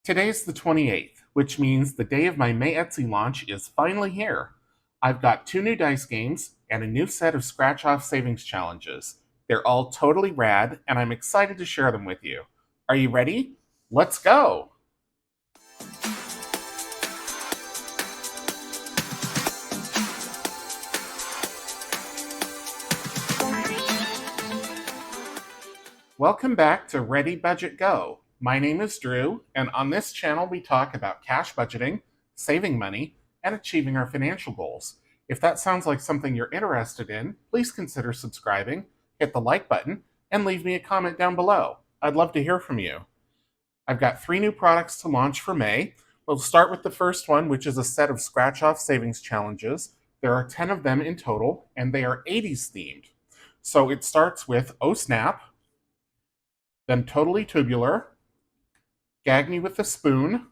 Today's the 28th, which means the day of my May Etsy launch is finally here. I've got 2 new dice games and a new set of scratch-off savings challenges. They're all totally rad, and I'm excited to share them with you. Are you ready? Let's go! Welcome back to Ready Budget Go. My name is Drew, and on this channel we talk about cash budgeting, saving money, and achieving our financial goals. If that sounds like something you're interested in, please consider subscribing, hit the like button, and leave me a comment down below. I'd love to hear from you. I've got 3 new products to launch for May. We'll start with the first one, which is a set of scratch-off savings challenges. There are 10 of them in total, and they are 80s themed. So it starts with Oh Snap, then Totally Tubular, Gag Me with a Spoon,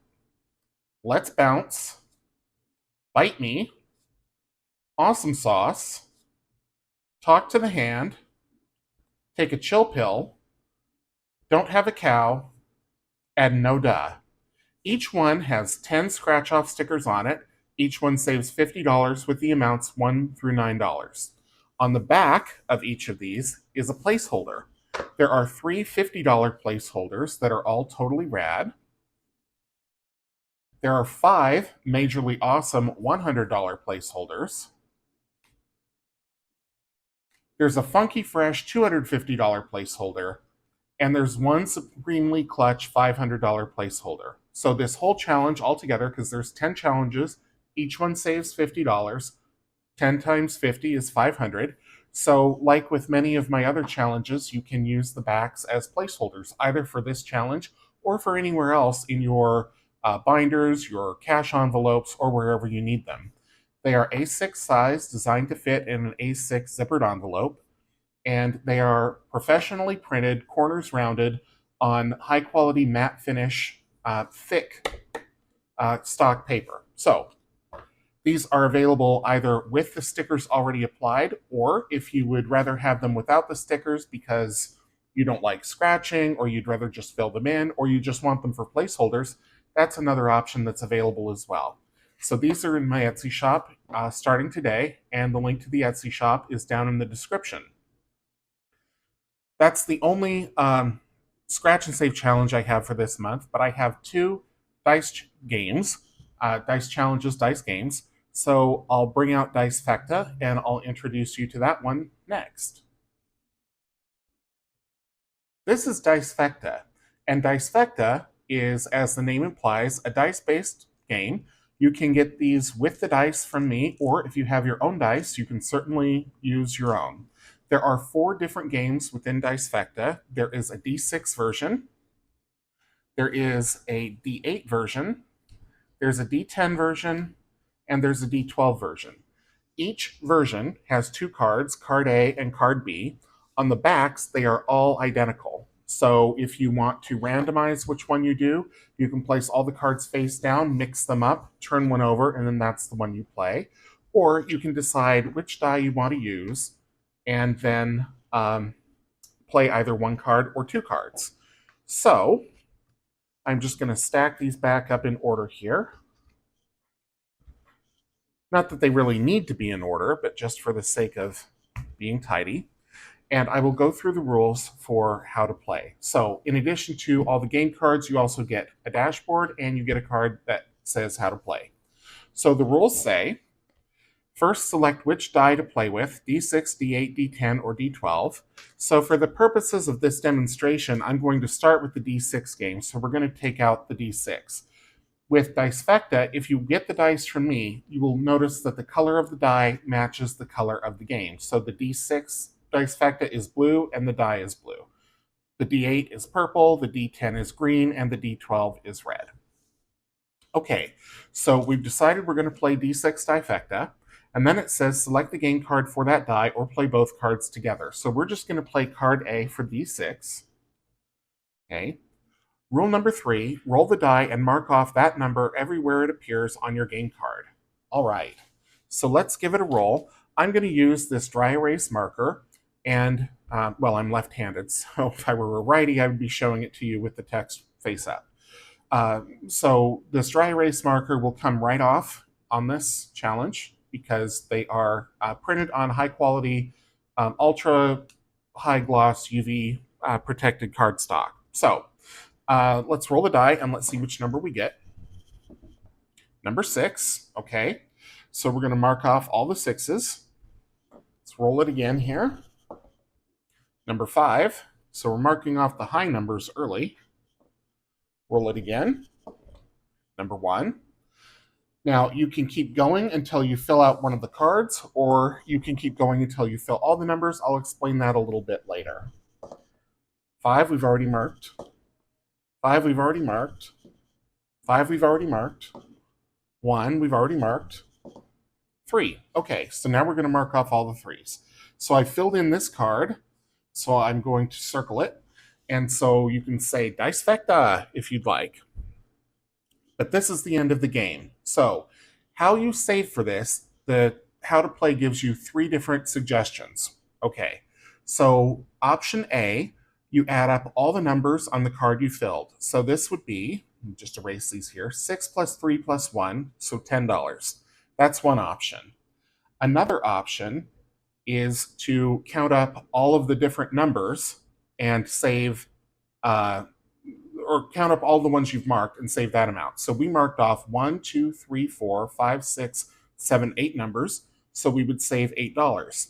Let's Bounce, Bite Me, Awesome Sauce, Talk to the Hand, Take a Chill Pill, Don't Have a Cow, and No Duh. Each one has 10 scratch-off stickers on it. Each one saves $50 with the amounts $1 through $9. On the back of each of these is a placeholder. There are 3 $50 placeholders that are all totally rad. There are 5 majorly awesome $100 placeholders. There's a funky fresh $250 placeholder, and there's one supremely clutch $500 placeholder. So this whole challenge altogether, because there's 10 challenges, each one saves $50. 10 times 50 is 500. So like with many of my other challenges, you can use the backs as placeholders, either for this challenge or for anywhere else in your binders, your cash envelopes, or wherever you need them. They are A6 size, designed to fit in an A6 zippered envelope, and they are professionally printed, corners rounded, on high quality matte finish, thick stock paper. So these are available either with the stickers already applied, or if you would rather have them without the stickers because you don't like scratching, or you'd rather just fill them in, or you just want them for placeholders, that's another option that's available as well. So these are in my Etsy shop starting today, and the link to the Etsy shop is down in the description. That's the only scratch and save challenge I have for this month, but I have 2 dice games, dice challenges, dice games. So I'll bring out Dicefecta, and I'll introduce you to that one next. This is Dicefecta, and Dicefecta is, as the name implies, a dice-based game. You can get these with the dice from me, or if you have your own dice, you can certainly use your own. There are 4 different games within Dicefecta. There is a D6 version, there is a D8 version, there's a D10 version, and there's a D12 version. Each version has 2 cards, card A and card B. On the backs, they are all identical. So if you want to randomize which one you do, you can place all the cards face down, mix them up, turn one over, and then that's the one you play. Or you can decide which die you want to use, and then play either 1 card or 2 cards. So I'm just going to stack these back up in order here. Not that they really need to be in order, but just for the sake of being tidy. And I will go through the rules for how to play. So in addition to all the game cards, you also get a dashboard, and you get a card that says how to play. So the rules say, first select which die to play with, D6, D8, D10, or D12. So for the purposes of this demonstration, I'm going to start with the D6 game. So we're going to take out the D6. With Dicefecta, if you get the dice from me, you will notice that the color of the die matches the color of the game. So the D6 Dicefecta is blue, and the die is blue. The D8 is purple, the D10 is green, and the D12 is red. Okay, so we've decided we're going to play D6 Dicefecta, and then it says select the game card for that die or play both cards together. So we're just going to play card A for D6. Okay. Rule number 3, roll the die and mark off that number everywhere it appears on your game card. All right, so let's give it a roll. I'm going to use this dry erase marker, and, well, I'm left-handed, so if I were a righty, I would be showing it to you with the text face up. So this dry erase marker will come right off on this challenge because they are printed on high quality, ultra high gloss UV protected cardstock. So let's roll the die and let's see which number we get. Number 6, okay. So we're going to mark off all the 6s. Let's roll it again here. Number 5, so we're marking off the high numbers early. Roll it again. Number 1. Now, you can keep going until you fill out one of the cards, or you can keep going until you fill all the numbers. I'll explain that a little bit later. 5, we've already marked. 5, we've already marked. 5, we've already marked. 1, we've already marked. 3. Okay, so now we're going to mark off all the 3s. So I filled in this card, so I'm going to circle it. And so you can say Dicefecta if you'd like. But this is the end of the game. So how you save for this, the how to play gives you 3 different suggestions. Okay, so option A, you add up all the numbers on the card you filled. So this would be, just erase these here, 6 plus 3 plus 1, so $10. That's one option. Another option is to count up all of the different numbers and save, or count up all the ones you've marked and save that amount. So we marked off 1, 2, 3, 4, 5, 6, 7, 8 numbers, so we would save $8.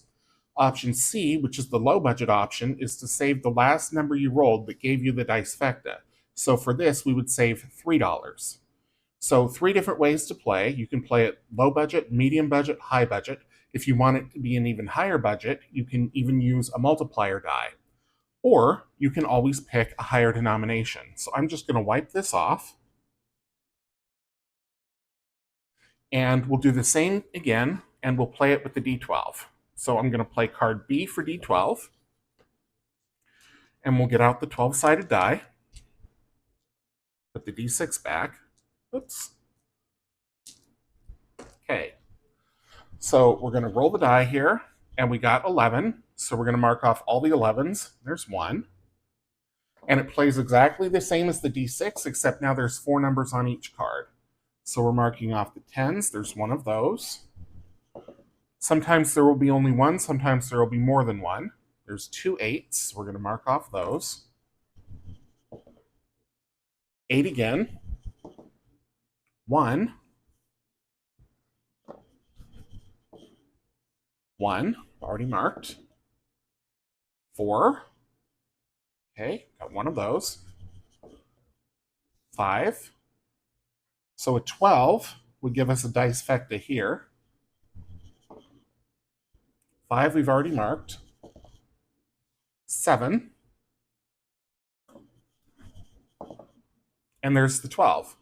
Option C, which is the low budget option, is to save the last number you rolled that gave you the Dicefecta. So for this, we would save $3. So 3 different ways to play. You can play it low budget, medium budget, high budget. If you want it to be an even higher budget, you can even use a multiplier die. Or you can always pick a higher denomination. So I'm just going to wipe this off. And we'll do the same again, and we'll play it with the D12. So I'm going to play card B for D12. And we'll get out the 12-sided die. Put the D6 back. Oops. Okay. So we're going to roll the die here, and we got 11. So we're going to mark off all the 11s. There's 1. And it plays exactly the same as the D6, except now there's 4 numbers on each card. So we're marking off the 10s. There's 1 of those. Sometimes there will be only 1. Sometimes there will be more than 1. There's 2 8s. We're going to mark off those. 8 again. 1. 1, already marked. 4. Okay, got 1 of those. 5. So a 12 would give us a Dicefecta here. 5 we've already marked. 7. And there's the 12.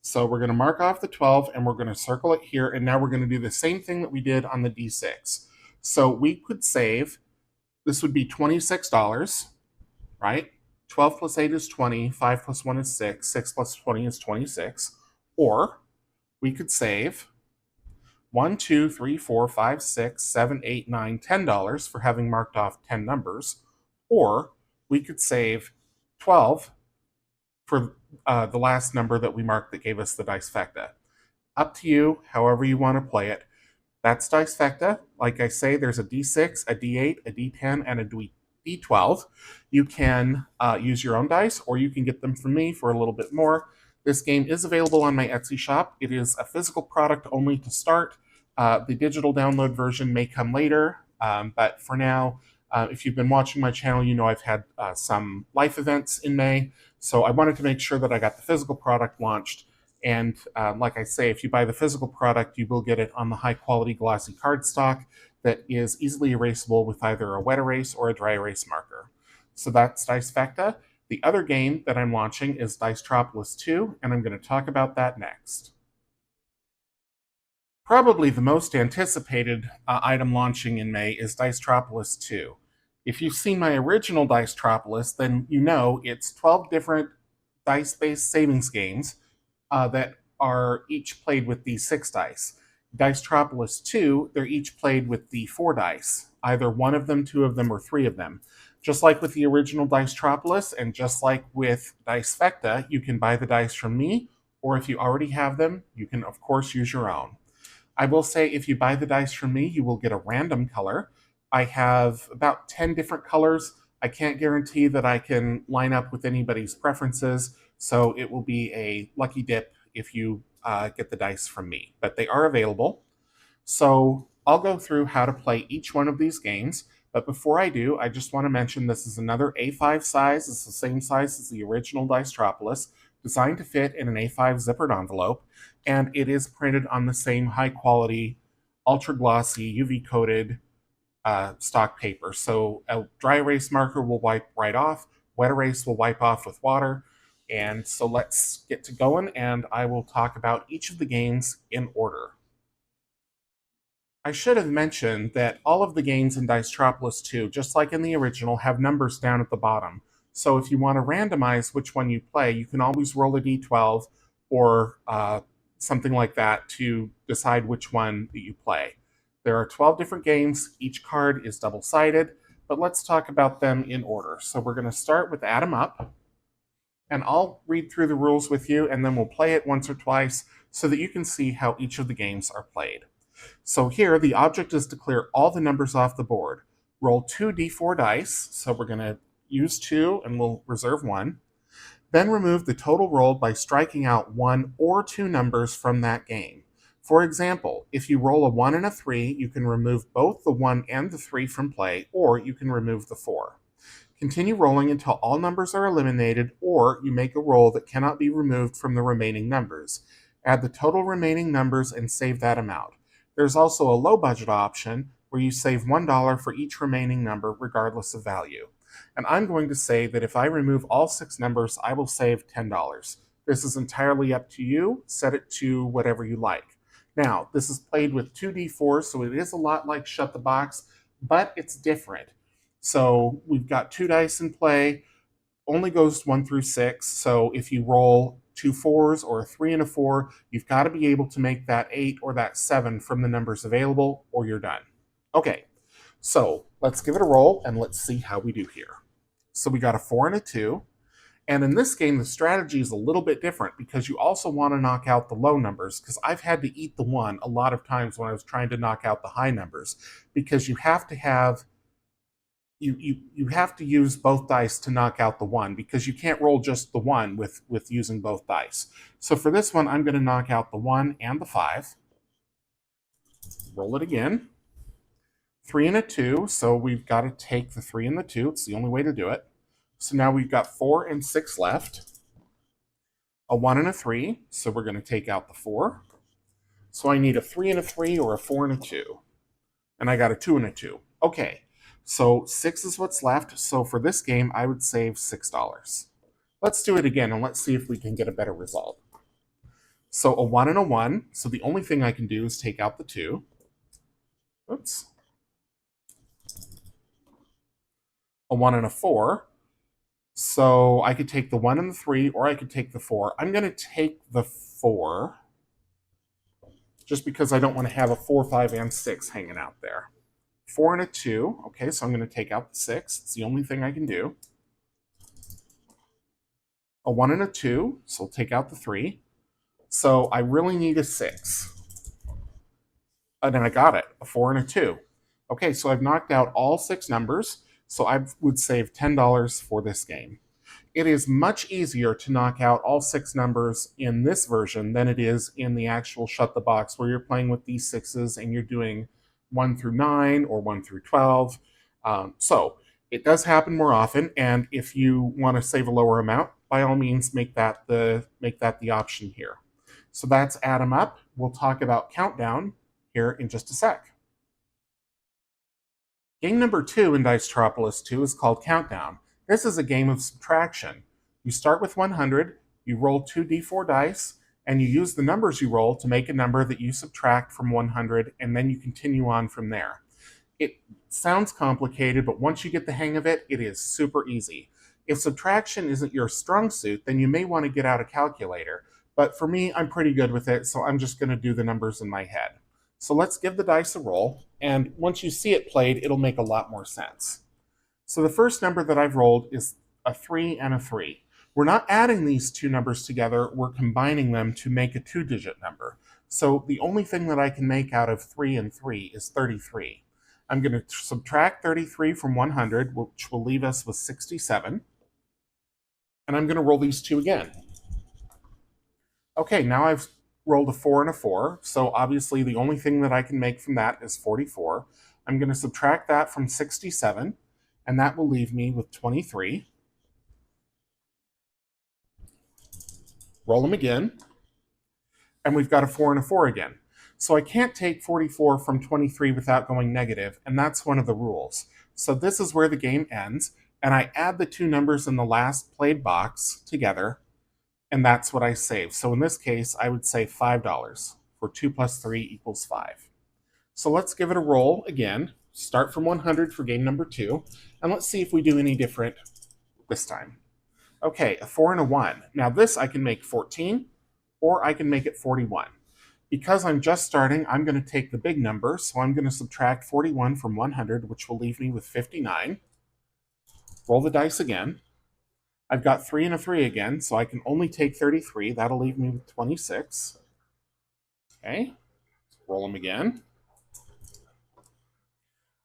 So we're going to mark off the 12 and we're going to circle it here. And now we're going to do the same thing that we did on the D6. So we could save, this would be $26, right? 12 plus 8 is 20, 5 plus 1 is 6, 6 plus 20 is 26. Or we could save 1, 2, 3, 4, 5, 6, 7, 8, 9, $10 for having marked off 10 numbers. Or we could save 12 for the last number that we marked that gave us the Dicefecta. Up to you, however you want to play it. That's Dicefecta. Like I say, there's a D6, a D8, a D10, and a D12. You can use your own dice, or you can get them from me for a little bit more. This game is available on my Etsy shop. It is a physical product only to start. The digital download version may come later, but for now, if you've been watching my channel, you know I've had some life events in May, so I wanted to make sure that I got the physical product launched. And like I say, if you buy the physical product, you will get it on the high-quality glossy cardstock that is easily erasable with either a wet erase or a dry erase marker. So that's Dicefecta. The other game that I'm launching is Dicetropolis 2, and I'm going to talk about that next. Probably the most anticipated item launching in May is Dicetropolis 2. If you've seen my original Dicetropolis, then you know it's 12 different dice-based savings games that are each played with these 6 dice. Dicetropolis 2, they're each played with the 4 dice, either one of them, 2 of them, or 3 of them. Just like with the original Dicetropolis and just like with Dicefecta, you can buy the dice from me, or if you already have them, you can, of course, use your own. I will say if you buy the dice from me, you will get a random color. I have about 10 different colors. I can't guarantee that I can line up with anybody's preferences, so it will be a lucky dip if you get the dice from me. But they are available. So I'll go through how to play each one of these games. But before I do, I just want to mention this is another A5 size. It's the same size as the original Dicetropolis, designed to fit in an A5 zippered envelope, and it is printed on the same high quality, ultra glossy, UV coated stock paper. So a dry erase marker will wipe right off, wet erase will wipe off with water. And so let's get to going, and I will talk about each of the games in order. I should have mentioned that all of the games in Dicetropolis 2, just like in the original, have numbers down at the bottom. So if you want to randomize which one you play, you can always roll a d12 or something like that to decide which one that you play. There are 12 different games. Each card is double-sided, but let's talk about them in order. So we're going to start with Add 'em Up, and I'll read through the rules with you, and then we'll play it once or twice so that you can see how each of the games are played. So here, the object is to clear all the numbers off the board. Roll 2d4 dice, so we're going to use 2 and we'll reserve 1. Then remove the total rolled by striking out 1 or 2 numbers from that game. For example, if you roll a 1 and a 3, you can remove both the 1 and the 3 from play, or you can remove the 4. Continue rolling until all numbers are eliminated, or you make a roll that cannot be removed from the remaining numbers. Add the total remaining numbers and save that amount. There's also a low budget option where you save $1 for each remaining number, regardless of value. And I'm going to say that if I remove all 6 numbers, I will save $10. This is entirely up to you. Set it to whatever you like. Now, this is played with 2d4, so it is a lot like Shut the Box, but it's different. So we've got 2 dice in play, only goes 1 through 6. So if you roll 2 4s or a 3 and a 4, you've got to be able to make that 8 or that 7 from the numbers available, or you're done. Okay, so let's give it a roll and let's see how we do here. So we got a 4 and a 2. And in this game, the strategy is a little bit different because you also want to knock out the low numbers, because I've had to eat the 1 a lot of times when I was trying to knock out the high numbers, because you have to have you have to use both dice to knock out the 1, because you can't roll just the 1 with using both dice. So for this one, I'm going to knock out the 1 and the 5. Roll it again. 3 and a 2, so we've got to take the 3 and the 2. It's the only way to do it. So now we've got 4 and 6 left. A 1 and a 3, so we're going to take out the 4. So I need a 3 and a 3 or a 4 and a 2. And I got a 2 and a 2. Okay. So 6 is what's left. So for this game, I would save $6. Let's do it again and let's see if we can get a better result. So a 1 and a 1. So the only thing I can do is take out the 2. Oops. A 1 and a 4. So I could take the 1 and the 3, or I could take the 4. I'm going to take the 4, just because I don't want to have a 4, 5, and 6 hanging out there. 4 and a 2. Okay, so I'm going to take out the 6. It's the only thing I can do. A 1 and a 2, so I'll take out the 3. So I really need a 6. And then I got it, a 4 and a 2. Okay, so I've knocked out all 6 numbers, so I would save $10 for this game. It is much easier to knock out all 6 numbers in this version than it is in the actual Shut the Box, where you're playing with these 6s and you're doing 1 through 9 or 1 through 12. So it does happen more often, and if you want to save a lower amount, by all means, make that the option here. So that's Add 'em Up. We'll talk about Countdown here in just a sec. Game number 2 in Dicetropolis 2 is called Countdown. This is a game of subtraction. You start with 100, you roll 2d4 dice, and you use the numbers you roll to make a number that you subtract from 100, and then you continue on from there. It sounds complicated, but once you get the hang of it, it is super easy. If subtraction isn't your strong suit, then you may want to get out a calculator. But for me, I'm pretty good with it, so I'm just going to do the numbers in my head. So let's give the dice a roll, and once you see it played, it'll make a lot more sense. So the first number that I've rolled is a 3 and a 3. We're not adding these two numbers together, we're combining them to make a two-digit number. So the only thing that I can make out of 3 and 3 is 33. I'm going to subtract 33 from 100, which will leave us with 67. And I'm going to roll these two again. Okay, now I've rolled a 4 and a 4, so obviously the only thing that I can make from that is 44. I'm going to subtract that from 67, and that will leave me with 23. Roll them again, and we've got a 4 and a 4 again. So I can't take 44 from 23 without going negative, and that's one of the rules. So this is where the game ends, and I add the two numbers in the last played box together, and that's what I save. So in this case, I would say $5, for 2 plus 3 equals 5. So let's give it a roll again. Start from 100 for game number 2, and let's see if we do any different this time. Okay, a 4 and a 1. Now this I can make 14, or I can make it 41. Because I'm just starting, I'm going to take the big number, so I'm going to subtract 41 from 100, which will leave me with 59. Roll the dice again. I've got 3 and a 3 again, so I can only take 33. That'll leave me with 26. Okay, roll them again.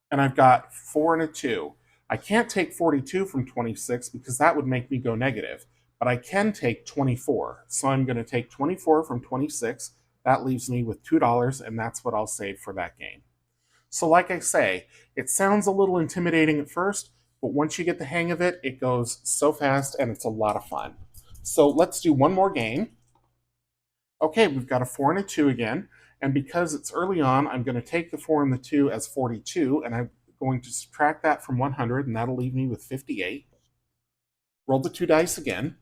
And I've got 4 and a 2. I can't take 42 from 26 because that would make me go negative, but I can take 24. So I'm going to take 24 from 26. That leaves me with $2, and that's what I'll save for that game. So like I say, it sounds a little intimidating at first, but once you get the hang of it, it goes so fast and it's a lot of fun. So let's do one more game. Okay, we've got a 4 and a 2 again, and because it's early on, I'm going to take the 4 and the 2 as 42, and I'm going to subtract that from 100, and that'll leave me with 58. Roll the 2 dice again.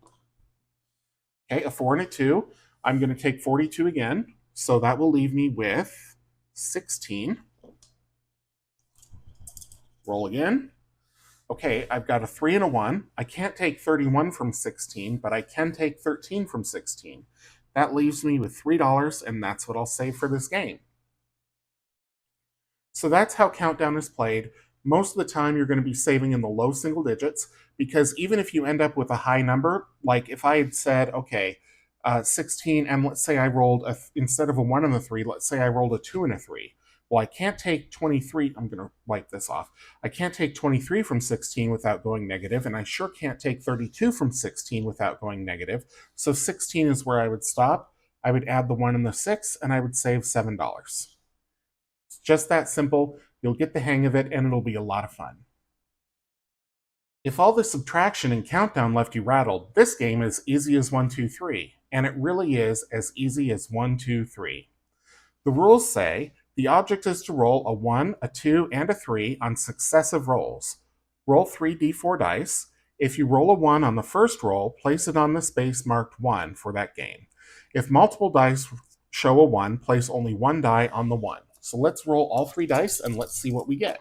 Okay, a 4 and a 2. I'm going to take 42 again, so that will leave me with 16. Roll again. Okay, I've got a 3 and a 1. I can't take 31 from 16, but I can take 13 from 16. That leaves me with $3, and that's what I'll save for this game. So that's how Countdown is played. Most of the time, you're going to be saving in the low single digits, because even if you end up with a high number, like if I had said, okay, 16, and let's say I rolled, instead of a 1 and a 3, let's say I rolled a 2 and a 3. Well, I can't take 23. I'm going to wipe this off. I can't take 23 from 16 without going negative, and I sure can't take 32 from 16 without going negative. So 16 is where I would stop. I would add the 1 and the 6, and I would save $7. It's just that simple. You'll get the hang of it, and it'll be a lot of fun. If all the subtraction and countdown left you rattled, this game is easy as 1, 2, 3, and it really is as easy as 1, 2, 3. The rules say the object is to roll a 1, a 2, and a 3 on successive rolls. Roll 3 d4 dice. If you roll a 1 on the first roll, place it on the space marked 1 for that game. If multiple dice show a 1, place only one die on the 1. So let's roll all 3 dice and let's see what we get.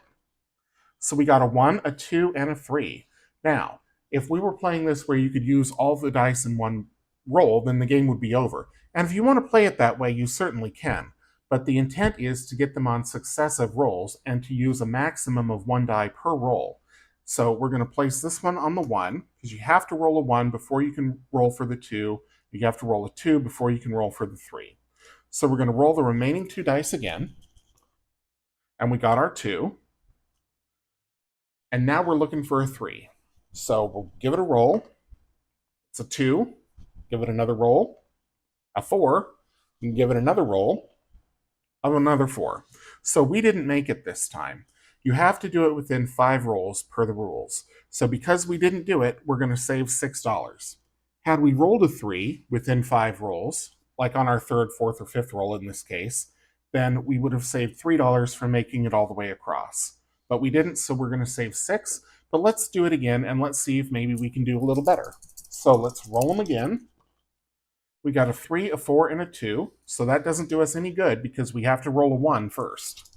So we got a 1, a 2, and a 3. Now, if we were playing this where you could use all the dice in one roll, then the game would be over. And if you want to play it that way, you certainly can. But the intent is to get them on successive rolls and to use a maximum of 1 die per roll. So we're going to place this one on the 1, because you have to roll a 1 before you can roll for the 2. You have to roll a 2 before you can roll for the 3. So we're going to roll the remaining 2 dice again. And we got our 2. And now we're looking for a 3. So we'll give it a roll. It's a 2. Give it another roll. A 4. You can give it another roll of another 4. So we didn't make it this time. You have to do it within 5 rolls per the rules. So because we didn't do it, we're going to save $6. Had we rolled a 3 within 5 rolls, like on our 3rd, 4th, or 5th roll in this case, then we would have saved $3 for making it all the way across. But we didn't, so we're going to save 6. But let's do it again, and let's see if maybe we can do a little better. So let's roll them again. We got a 3, a 4, and a 2. So that doesn't do us any good because we have to roll a 1 first.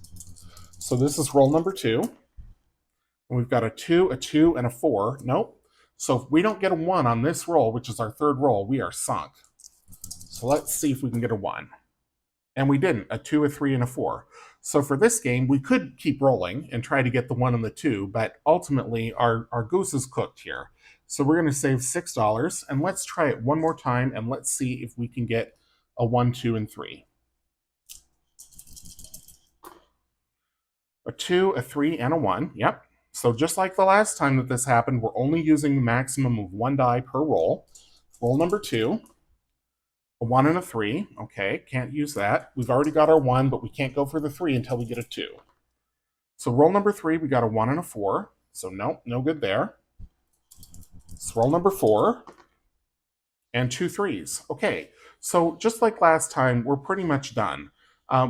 So this is roll number 2. And we've got a 2, a 2, and a 4. Nope. So if we don't get a 1 on this roll, which is our 3rd roll, we are sunk. So let's see if we can get a 1. And we didn't, a 2, a 3, and a 4. So for this game, we could keep rolling and try to get the 1 and the 2, but ultimately our goose is cooked here. So we're going to save $6, and let's try it one more time, and let's see if we can get a 1, 2, and 3. A 2, a 3, and a 1. Yep. So just like the last time that this happened, we're only using the maximum of 1 die per roll. Roll number 2. A 1 and a 3. Okay, can't use that. We've already got our 1, but we can't go for the 3 until we get a 2. So roll number 3, we got a 1 and a 4. So nope, no good there. So roll number 4. And 2 3s. Okay, so just like last time, we're pretty much done.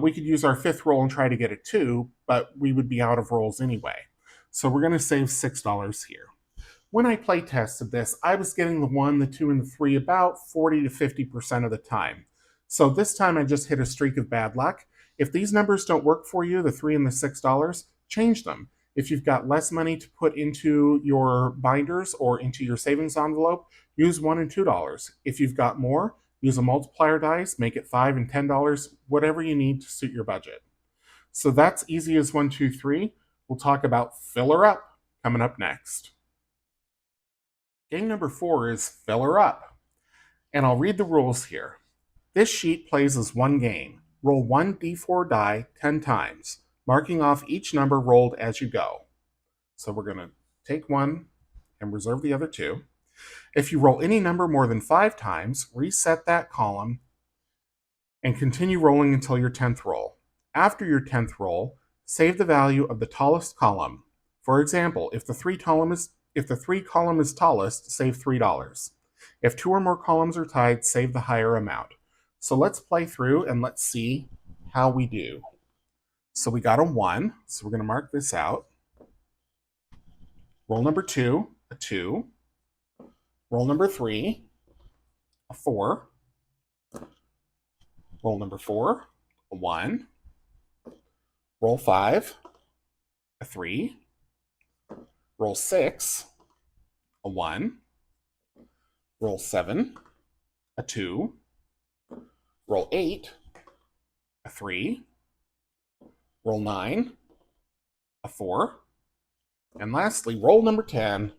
We could use our 5th roll and try to get a 2, but we would be out of rolls anyway. So we're going to save $6 here. When I play tested this, I was getting the 1, the 2, and the 3 about 40 to 50% of the time. So this time I just hit a streak of bad luck. If these numbers don't work for you, the 3 and the $6, change them. If you've got less money to put into your binders or into your savings envelope, use $1 and $2. If you've got more, use a multiplier dice, make it $5 and $10, whatever you need to suit your budget. So that's easy as 1, 2, 3. We'll talk about filler up coming up next. Game number 4 is filler up. And I'll read the rules here. This sheet plays as one game. Roll 1 d4 die 10 times, marking off each number rolled as you go. So we're going to take 1 and reserve the other 2. If you roll any number more than 5 times, reset that column and continue rolling until your 10th roll. After your 10th roll, save the value of the tallest column. For example, if the 3 column is tallest, save $3. If 2 or more columns are tied, save the higher amount. So let's play through and let's see how we do. So we got a 1, so we're going to mark this out. Roll number 2, a 2. Roll number 3, a 4. Roll number 4, a 1. Roll 5, a 3. Roll 6, a 1. Roll 7, a 2. Roll 8, a 3. Roll 9, a 4. And lastly, roll number 10,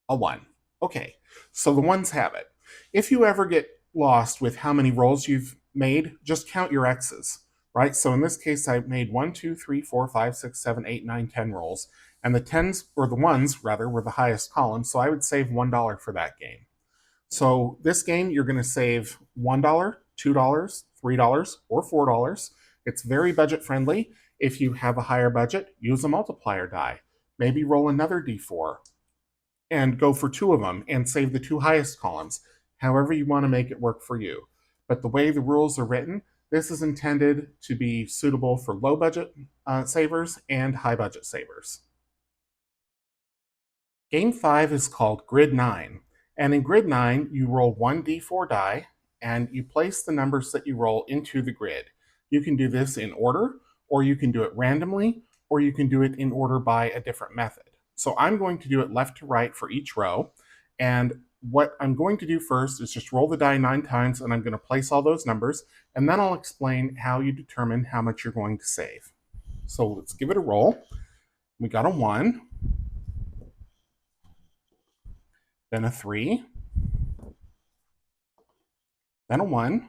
a 1. Okay, so the ones have it. If you ever get lost with how many rolls you've made, just count your X's, right? So in this case, I made 1, 2, 3, 4, 5, 6, 7, 8, 9, 10 rolls. And the 10s, or the 1s rather, were the highest column, so I would save $1 for that game. So this game, you're going to save $1, $2, $3, or $4. It's very budget friendly. If you have a higher budget, use a multiplier die. Maybe roll another d4 and go for 2 of them and save the 2 highest columns, however you want to make it work for you. But the way the rules are written, this is intended to be suitable for low budget savers and high budget savers. Game 5 is called Grid 9. And in Grid 9, you roll 1 d4 die and you place the numbers that you roll into the grid. You can do this in order, or you can do it randomly, or you can do it in order by a different method. So I'm going to do it left to right for each row. And what I'm going to do first is just roll the die 9 times, and I'm going to place all those numbers, and then I'll explain how you determine how much you're going to save. So let's give it a roll. We got a 1, then a 3, then a 1,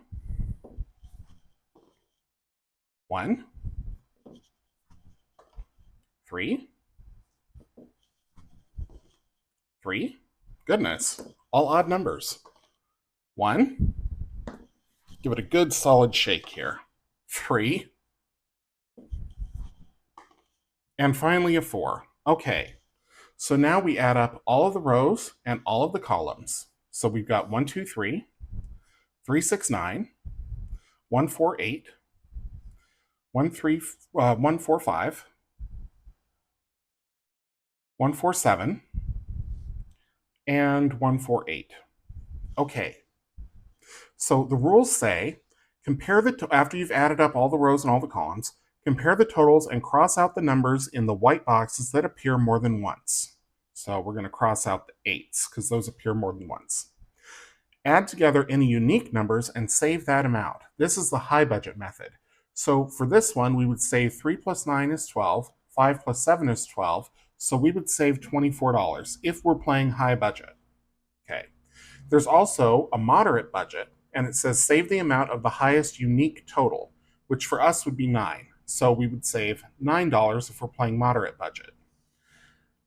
1, 3, 3. Goodness, all odd numbers. 1. Give it a good solid shake here. 3. And finally a 4. Okay, so now we add up all of the rows and all of the columns. So we've got 1, 2, 3, 3, 6, 9, 1, 4, 8, 1, 4, 5, 1, 4, 7, and 1, 4, 8. Okay, so the rules say, after you've added up all the rows and all the columns, compare the totals and cross out the numbers in the white boxes that appear more than once. So we're going to cross out the 8s because those appear more than once. Add together any unique numbers and save that amount. This is the high budget method. So for this one, we would save 3 plus 9 is 12, 5 plus 7 is 12, so we would save $24 if we're playing high budget. Okay. There's also a moderate budget, and it says save the amount of the highest unique total, which for us would be 9. So we would save $9 if we're playing moderate budget.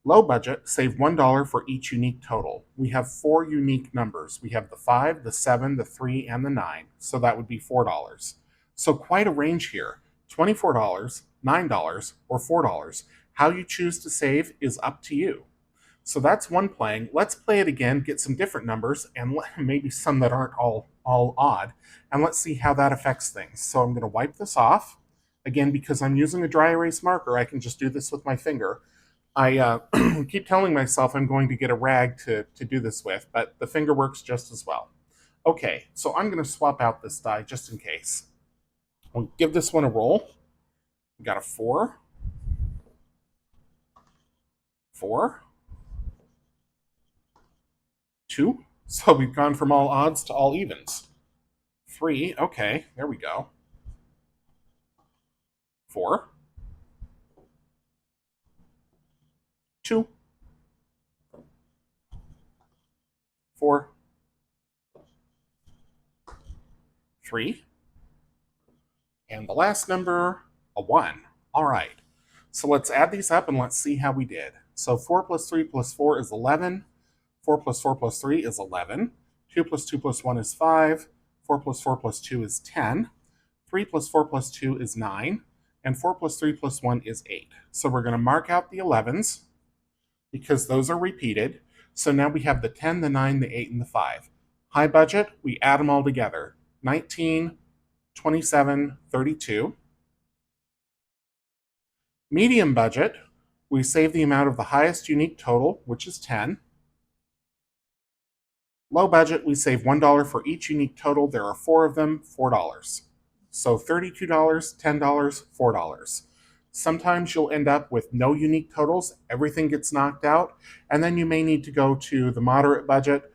Low budget, save $1 for each unique total. We have 4 unique numbers. We have the 5, the 7, the 3, and the 9, so that would be $4. So quite a range here. $24, $9, or $4. How you choose to save is up to you. So that's one playing. Let's play it again, get some different numbers, and maybe some that aren't all odd, and let's see how that affects things. So I'm going to wipe this off. Again, because I'm using a dry erase marker, I can just do this with my finger. I keep telling myself I'm going to get a rag to do this with, but the finger works just as well. Okay, so I'm going to swap out this die just in case. I'll give this one a roll. We got a 4, 4, 2. So we've gone from all odds to all evens. 3, okay, there we go. 4, 2, 4, 3, and the last number, a 1. All right, so let's add these up and let's see how we did. So 4 plus 3 plus 4 is 11. 4 plus 4 plus 3 is 11. 2 plus 2 plus 1 is 5. 4 plus 4 plus 2 is 10. 3 plus 4 plus 2 is 9. And 4 plus 3 plus 1 is 8. So we're going to mark out the 11s because those are repeated. So now we have the 10, the 9, the 8, and the 5. High budget, we add them all together. 19, 27, 32. Medium budget, we save the amount of the highest unique total, which is 10. Low budget, we save $1 for each unique total. There are 4 of them, $4. So $32, $10, $4. Sometimes you'll end up with no unique totals. Everything gets knocked out. And then you may need to go to the moderate budget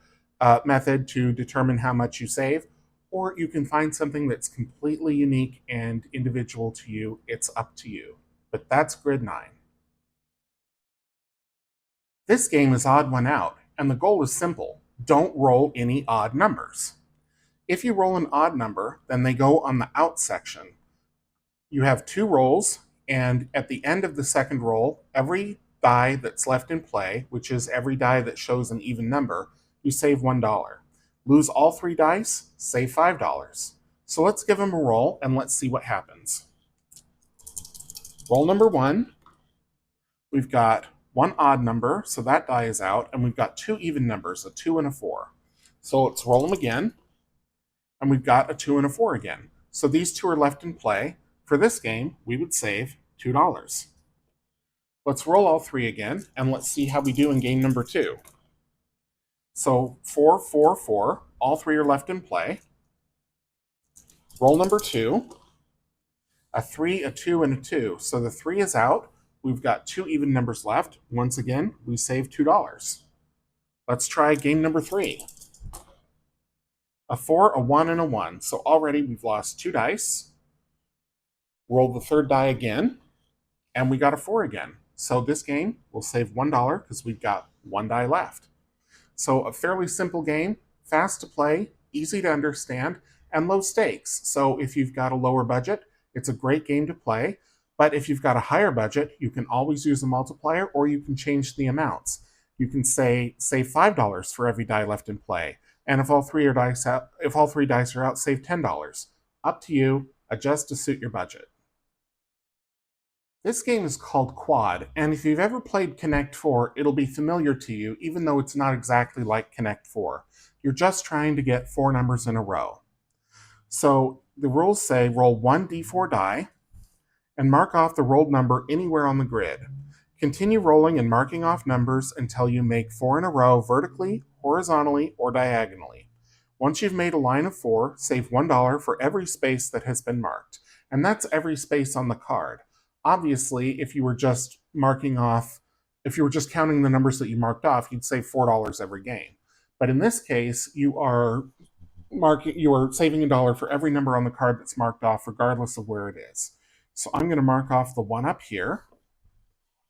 method to determine how much you save. Or you can find something that's completely unique and individual to you. It's up to you. But that's grid 9. This game is odd one out, and the goal is simple. Don't roll any odd numbers. If you roll an odd number, then they go on the out section. You have 2 rolls, and at the end of the second roll, every die that's left in play, which is every die that shows an even number, you save $1. Lose all 3 dice, save $5. So let's give them a roll, and let's see what happens. Roll number 1, we've got 1 odd number, so that die is out, and we've got 2 even numbers, a 2 and a 4. So let's roll them again, and we've got a 2 and a 4 again. So these 2 are left in play. For this game, we would save $2. Let's roll all 3 again, and let's see how we do in game number 2. So 4, 4, 4, all 3 are left in play. Roll number 2, a 3, a 2, and a 2. So the 3 is out. We've got 2 even numbers left. Once again, we save $2. Let's try game number 3. A 4, a 1, and a 1. So already we've lost 2 dice. Roll the third die again, and we got a 4 again. So this game will save $1 because we've got 1 die left. So a fairly simple game, fast to play, easy to understand, and low stakes. So if you've got a lower budget, it's a great game to play. But if you've got a higher budget, you can always use a multiplier, or you can change the amounts. You can say save $5 for every die left in play. And if all 3 dice are out, save $10. Up to you, adjust to suit your budget. This game is called Quad, and if you've ever played Connect 4, it'll be familiar to you, even though it's not exactly like Connect 4. You're just trying to get 4 numbers in a row. So the rules say roll 1 d4 die, and mark off the rolled number anywhere on the grid. Continue rolling and marking off numbers until you make 4 in a row vertically, horizontally, or diagonally. Once you've made a line of 4, save $1 for every space that has been marked. And that's every space on the card. Obviously, if you were just counting the numbers that you marked off, you'd save $4 every game. But in this case, you are you are saving $1 for every number on the card that's marked off, regardless of where it is. So I'm going to mark off the one up here.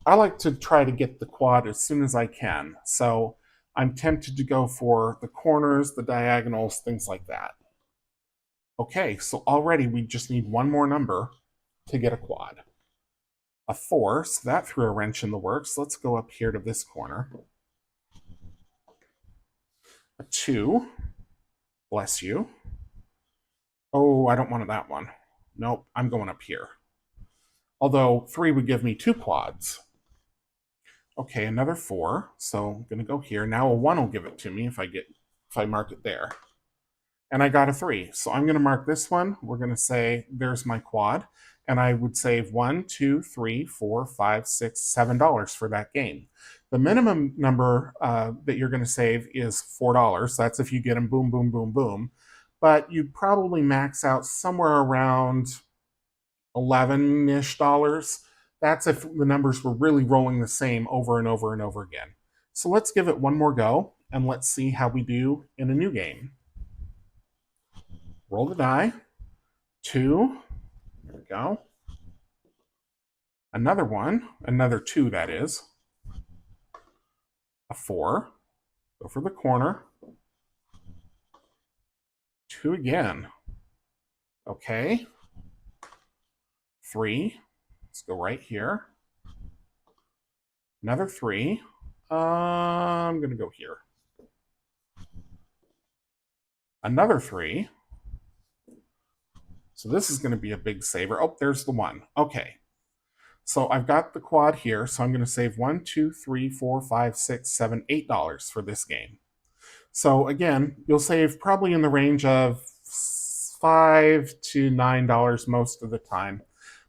I like to try to get the quad as soon as I can. So I'm tempted to go for the corners, the diagonals, things like that. Okay, so already we just need one more number to get a quad. A 4, so that threw a wrench in the works. Let's go up here to this corner. A 2. Bless you. Oh, I don't want that one. Nope, I'm going up here. Although 3 would give me 2 quads. Okay, another 4. So I'm going to go here. Now a 1 will give it to me if I mark it there. And I got a 3. So I'm going to mark this one. We're going to say there's my quad. And I would save $1, $2, $3, $4, $5, $6, $7 for that game. The minimum number that you're going to save is $4. That's if you get them boom, boom, boom, boom. But you'd probably max out somewhere around 11-ish dollars. That's if the numbers were really rolling the same over and over and over again. So let's give it one more go, and let's see how we do in a new game. Roll the die. 2. There we go. Another one. Another 2, that is. A 4. Go for the corner. 2 again. Okay. 3. Let's go right here. Another 3. I'm going to go here. Another 3. So this is going to be a big saver. Oh, there's the 1. Okay. So I've got the quad here, so I'm going to save $1, $2, $3, $4, $5, $6, $7, $8 for this game. So again, you'll save probably in the range of $5 to $9 most of the time.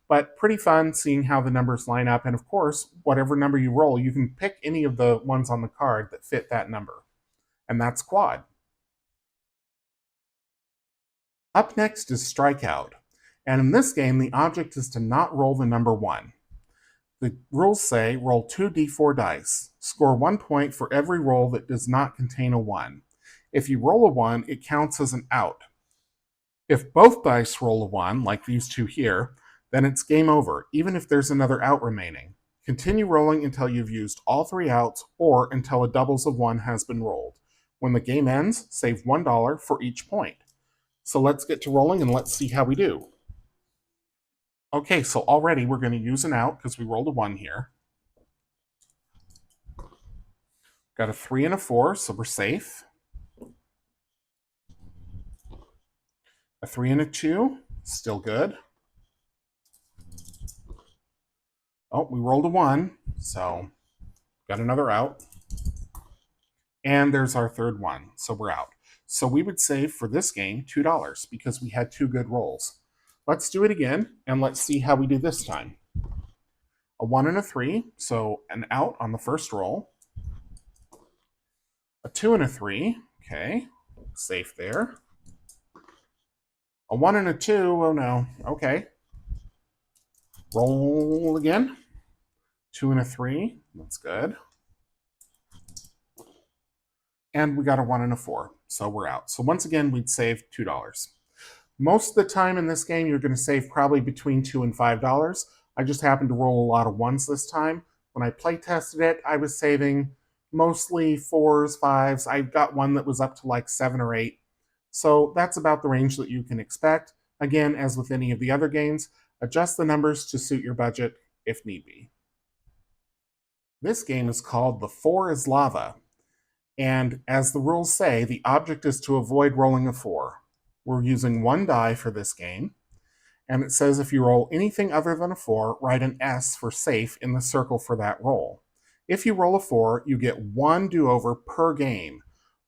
But pretty fun seeing how the numbers line up. And of course, whatever number you roll, you can pick any of the ones on the card that fit that number. And that's quad. Up next is Strikeout. And in this game, the object is to not roll the number 1. The rules say roll 2 d4 dice. Score 1 point for every roll that does not contain a 1. If you roll a 1, it counts as an out. If both dice roll a 1, like these two here, then it's game over, even if there's another out remaining. Continue rolling until you've used all 3 outs or until a doubles of 1 has been rolled. When the game ends, save $1 for each point. So let's get to rolling and let's see how we do. Okay, so already we're going to use an out because we rolled a 1 here. Got a 3 and a 4, so we're safe. A 3 and a 2, still good. Oh, we rolled a 1, so got another out. And there's our third 1, so we're out. So we would save for this game $2 because we had 2 good rolls. Let's do it again, and let's see how we do this time. A 1 and a 3, so an out on the first roll. A 2 and a 3, okay, safe there. A 1 and a 2, oh no, okay. Roll again. 2 and a 3, that's good. And we got a 1 and a 4, so we're out. So once again, we'd save $2. Most of the time in this game, you're going to save probably between $2 and $5. I just happened to roll a lot of 1s this time. When I play tested it, I was saving mostly 4s, 5s. I got one that was up to like 7 or 8. So that's about the range that you can expect. Again, as with any of the other games, adjust the numbers to suit your budget if need be. This game is called The 4 is Lava. And as the rules say, the object is to avoid rolling a 4. We're using 1 die for this game. And it says if you roll anything other than a 4, write an S for safe in the circle for that roll. If you roll a 4, you get 1 do-over per game.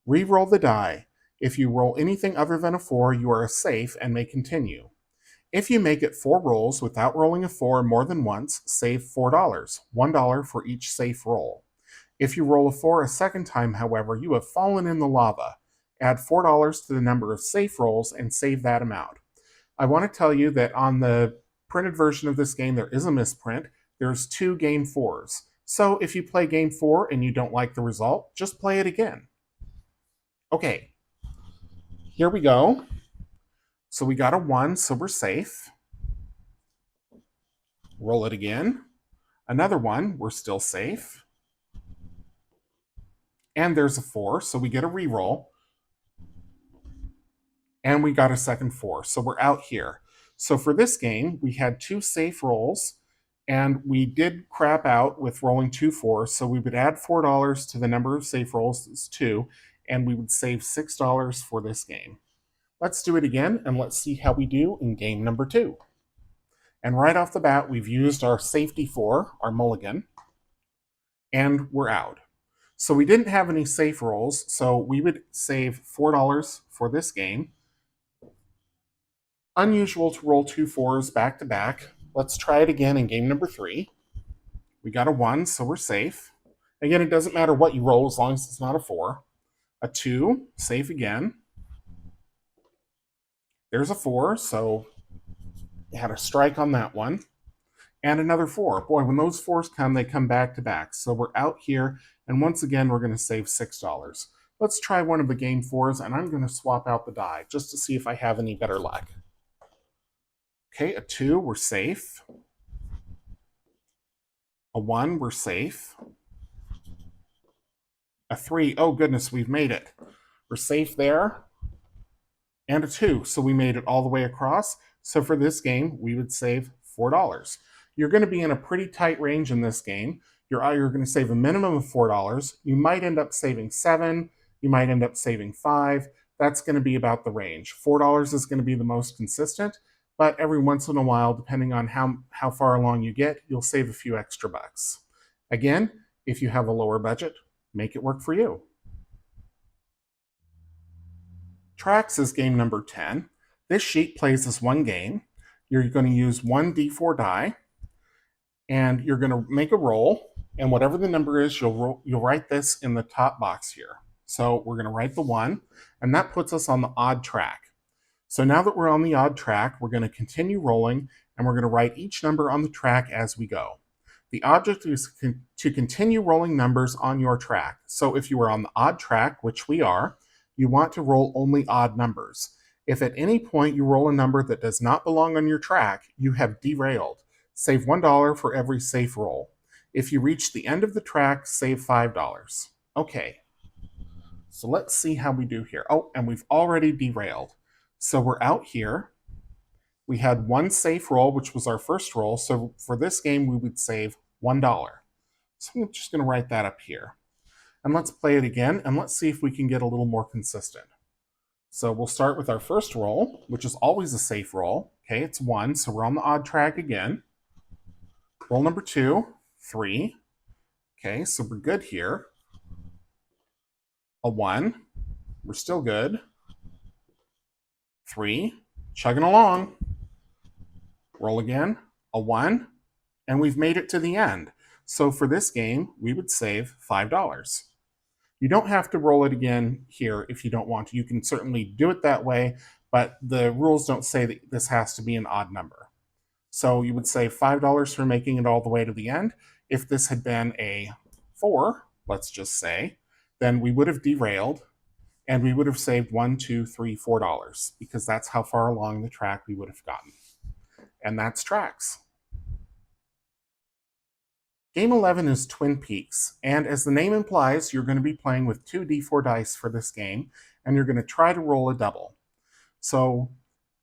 Re-roll the die. If you roll anything other than a 4, you are safe and may continue. If you make it 4 rolls without rolling a 4 more than once, save $4, $1 for each safe roll. If you roll a 4 a second time, however, you have fallen in the lava. Add $4 to the number of safe rolls and save that amount. I want to tell you that on the printed version of this game, there is a misprint. There's 2 game 4s. So if you play game 4 and you don't like the result, just play it again. Okay, Here we go. So we got a 1, so we're safe. Roll it again. Another 1, we're still safe. And there's a 4, so we get a reroll. And we got a second 4, so we're out here. So for this game, we had 2 safe rolls, and we did crap out with rolling 2 4s, so we would add $4 to the number of safe rolls, that's 2, and we would save $6 for this game. Let's do it again, and let's see how we do in game number 2. And right off the bat, we've used our safety 4, our mulligan, and we're out. So we didn't have any safe rolls, so we would save $4 for this game. Unusual to roll 2 4s back to back. Let's try it again in game number 3. We got a 1, so we're safe. Again, it doesn't matter what you roll as long as it's not a 4. A 2, safe again. There's a 4, so had a strike on that one. And another 4. Boy, when those 4s come, they come back to back. So we're out here, and once again, we're going to save $6. Let's try one of the game 4s, and I'm going to swap out the die just to see if I have any better luck. Okay, a 2, we're safe. A 1, we're safe. A 3, oh goodness, we've made it. We're safe there. And a 2, so we made it all the way across. So for this game, we would save $4. You're going to be in a pretty tight range in this game. You're going to save a minimum of $4. You might end up saving 7. You might end up saving 5. That's going to be about the range. $4 is going to be the most consistent, but every once in a while, depending on how far along you get, you'll save a few extra bucks. Again, if you have a lower budget, make it work for you. Tracks is game number 10. This sheet plays as one game. You're going to use one D4 die, and you're going to make a roll, and whatever the number is, you'll write this in the top box here. So we're going to write the 1, and that puts us on the odd track. So now that we're on the odd track, we're going to continue rolling, and we're going to write each number on the track as we go. The object is to continue rolling numbers on your track. So if you are on the odd track, which we are, you want to roll only odd numbers. If at any point you roll a number that does not belong on your track, you have derailed. Save $1 for every safe roll. If you reach the end of the track, save $5. Okay, so let's see how we do here. Oh, and we've already derailed. So we're out here. We had one safe roll, which was our first roll. So for this game, we would save $1. So I'm just going to write that up here. And let's play it again, and let's see if we can get a little more consistent. So we'll start with our first roll, which is always a safe roll. Okay, it's 1, so we're on the odd track again. Roll number 2, 3. Okay, so we're good here. A 1, we're still good. 3, chugging along. Roll again, a 1, and we've made it to the end. So for this game, we would save $5. You don't have to roll it again here if you don't want to. You can certainly do it that way, but the rules don't say that this has to be an odd number. So you would save $5 for making it all the way to the end. If this had been a 4, let's just say, then we would have derailed, and we would have saved $1, $2, $3, $4, because that's how far along the track we would have gotten. And that's tracks. Game 11 is Twin Peaks, and as the name implies, you're going to be playing with 2 D4 dice for this game, and you're going to try to roll a double. So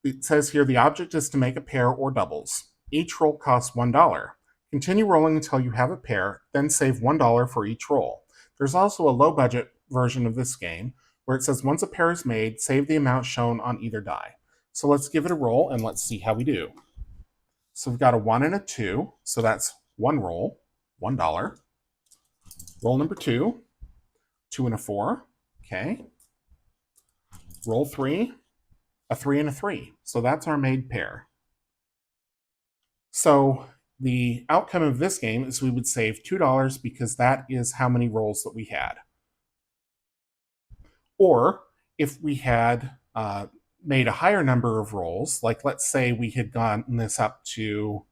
it says here the object is to make a pair or doubles. Each roll costs $1. Continue rolling until you have a pair, then save $1 for each roll. There's also a low-budget version of this game where it says once a pair is made, save the amount shown on either die. So let's give it a roll, and let's see how we do. So we've got a 1 and a 2, so that's one roll. $1. Roll number 2, 2 and a 4. Okay. Roll 3, a 3 and a 3. So that's our made pair. So the outcome of this game is we would save $2 because that is how many rolls that we had. Or if we had made a higher number of rolls, like let's say we had gotten this up to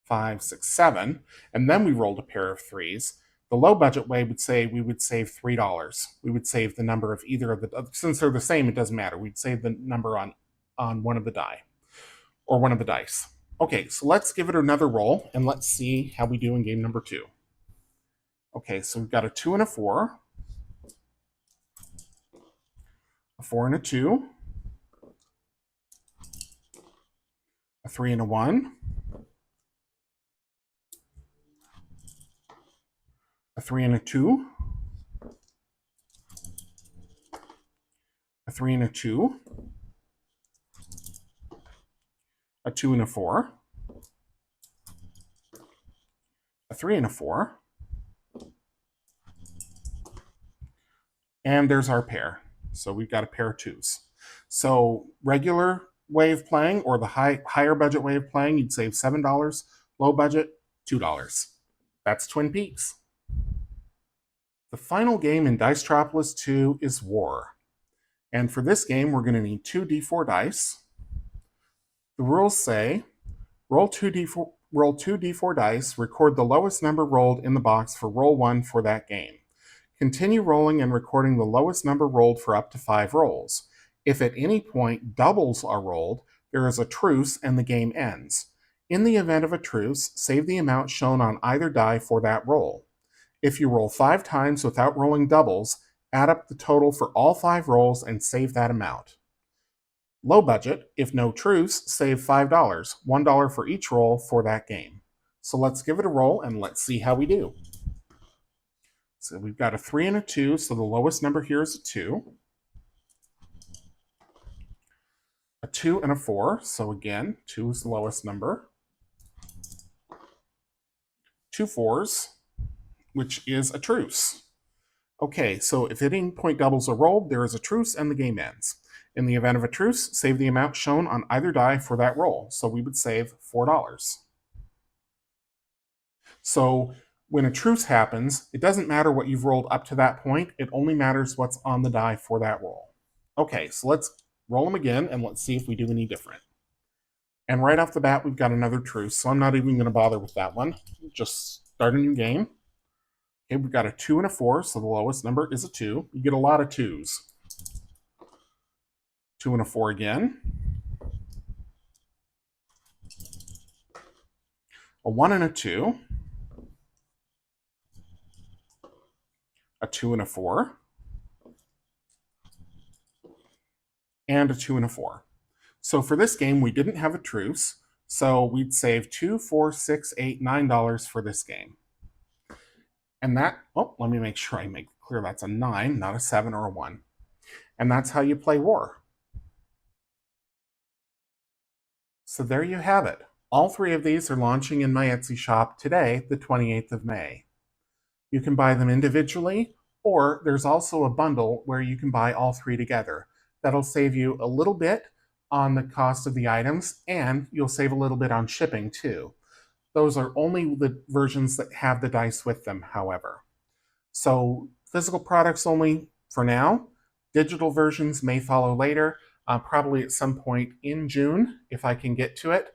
5, 6, 7, and then we rolled a pair of 3s, The low budget way would say we would save $3. We would save the number of either of the, since they're the same, it doesn't matter. We'd save the number on one of the die or one of the dice. Okay, so let's give it another roll and let's see how we do in game number 2. Okay, so we've got a 2 and a 4, a 4 and a 2, a 3 and a 1, a 3 and a 2, a 3 and a 2, a 2 and a 4, a 3 and a 4, and there's our pair. So we've got a pair of 2s. So regular way of playing, or the higher budget way of playing, you'd save $7. Low budget, $2. That's Twin Peaks. The final game in Dicetropolis 2 is War. And for this game, we're going to need 2 d4 dice. The rules say, roll 2 d4 dice, record the lowest number rolled in the box for roll 1 for that game. Continue rolling and recording the lowest number rolled for up to 5 rolls. If at any point doubles are rolled, there is a truce and the game ends. In the event of a truce, save the amount shown on either die for that roll. If you roll 5 times without rolling doubles, add up the total for all 5 rolls and save that amount. Low budget, if no truce, save $5, $1 for each roll for that game. So let's give it a roll and let's see how we do. So we've got a 3 and a 2, so the lowest number here is a 2. A 2 and a 4, so again, 2 is the lowest number. 2 4s, which is a truce. Okay, so if at any point doubles are rolled, there is a truce and the game ends. In the event of a truce, save the amount shown on either die for that roll. So we would save $4. So when a truce happens, it doesn't matter what you've rolled up to that point. It only matters what's on the die for that roll. Okay, so let's roll them again and let's see if we do any different. And right off the bat, we've got another truce, so I'm not even going to bother with that one. Just start a new game. Okay, we've got a 2 and a 4, so the lowest number is a 2. You get a lot of 2s. 2 and a 4 again. A 1 and a 2. A 2 and a 4. And a 2 and a 4. So for this game, we didn't have a truce, so we'd save $2, $4, $6, $8, $9 for this game. And that, let me make sure I make clear that's a 9, not a 7 or a 1. And that's how you play War. So there you have it. All 3 of these are launching in my Etsy shop today, the 28th of May. You can buy them individually, or there's also a bundle where you can buy all 3 together. That'll save you a little bit on the cost of the items, and you'll save a little bit on shipping too. Those are only the versions that have the dice with them, however. So physical products only for now. Digital versions may follow later, probably at some point in June, if I can get to it.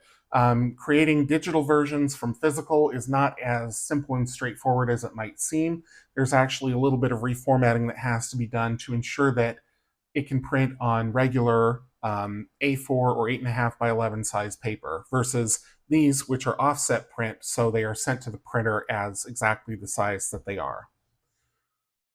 Creating digital versions from physical is not as simple and straightforward as it might seem. There's actually a little bit of reformatting that has to be done to ensure that it can print on regular A4 or 8.5 by 11 size paper versus these, which are offset print, so they are sent to the printer as exactly the size that they are.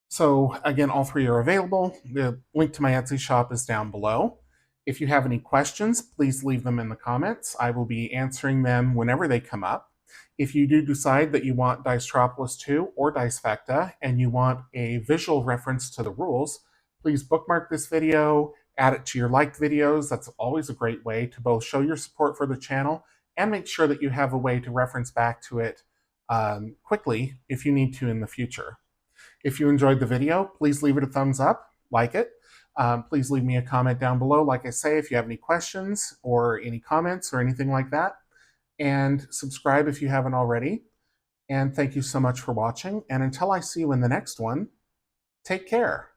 So again, all 3 are available. The link to my Etsy shop is down below. If you have any questions, please leave them in the comments. I will be answering them whenever they come up. If you do decide that you want Dicetropolis 2 or Dicefecta and you want a visual reference to the rules, please bookmark this video, add it to your liked videos. That's always a great way to both show your support for the channel and make sure that you have a way to reference back to it quickly if you need to in the future. If you enjoyed the video, please leave it a thumbs up, like it. Please leave me a comment down below, like I say, if you have any questions or any comments or anything like that. And subscribe if you haven't already. And thank you so much for watching. And until I see you in the next one, take care.